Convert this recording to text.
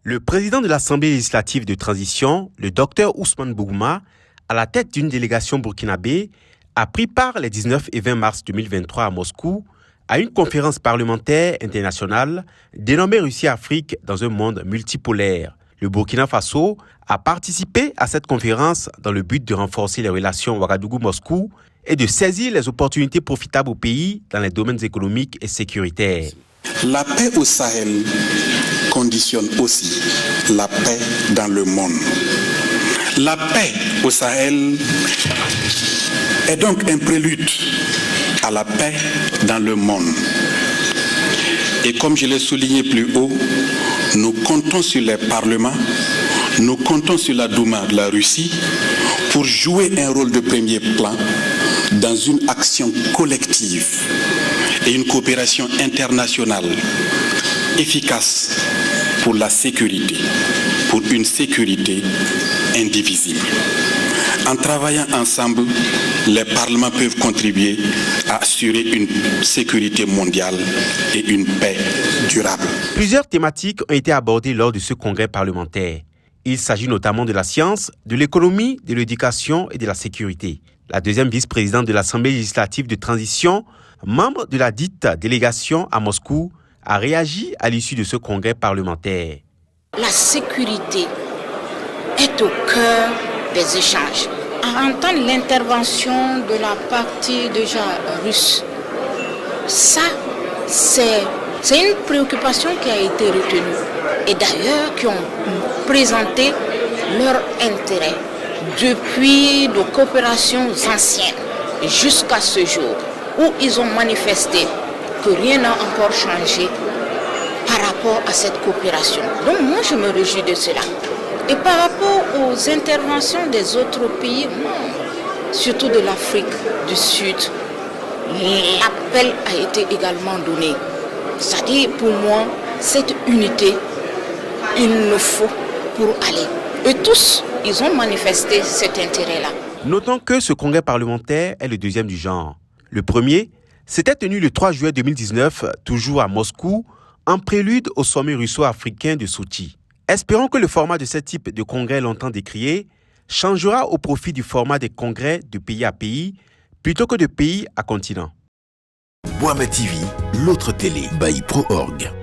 Le président de l'Assemblée législative de transition, le Dr Ousmane Bougouma, à la tête d'une délégation burkinabé, a pris part les 19 et 20 mars 2023 à Moscou à une conférence parlementaire internationale dénommée Russie-Afrique dans un monde multipolaire. Le Burkina Faso a participé à cette conférence dans le but de renforcer les relations Ouagadougou-Moscou et de saisir les opportunités profitables au pays dans les domaines économiques et sécuritaires. La paix au Sahel conditionne aussi la paix dans le monde. La paix au Sahel est donc un prélude à la paix dans le monde. Et comme je l'ai souligné plus haut, nous comptons sur les parlements, nous comptons sur la Douma de la Russie pour jouer un rôle de premier plan dans une action collective et une coopération internationale efficace pour la sécurité, pour une sécurité indivisible. En travaillant ensemble, les parlements peuvent contribuer à assurer une sécurité mondiale et une paix durable. Plusieurs thématiques ont été abordées lors de ce congrès parlementaire. Il s'agit notamment de la science, de l'économie, de l'éducation et de la sécurité. La deuxième vice-présidente de l'Assemblée législative de transition, membre de la dite délégation à Moscou, a réagi à l'issue de ce congrès parlementaire. La sécurité est au cœur des échanges. À entendre l'intervention de la partie déjà russe, ça, c'est une préoccupation qui a été retenue. Et d'ailleurs, qui ont présenté leur intérêt depuis nos coopérations anciennes jusqu'à ce jour, où ils ont manifesté que rien n'a encore changé par rapport à cette coopération. Donc moi, je me réjouis de cela. Et par rapport aux interventions des autres pays, surtout de l'Afrique du Sud, l'appel a été également donné. C'est-à-dire, pour moi, cette unité, il nous faut pour aller. Et tous, ils ont manifesté cet intérêt-là. Notons que ce congrès parlementaire est le deuxième du genre. Le premier s'était tenu le 3 juillet 2019, toujours à Moscou, en prélude au sommet russo-africain de Sochi. Espérons que le format de ce type de congrès longtemps décrié changera au profit du format des congrès de pays à pays plutôt que de pays à continent. Boama TV, l'autre télé by Pro Org.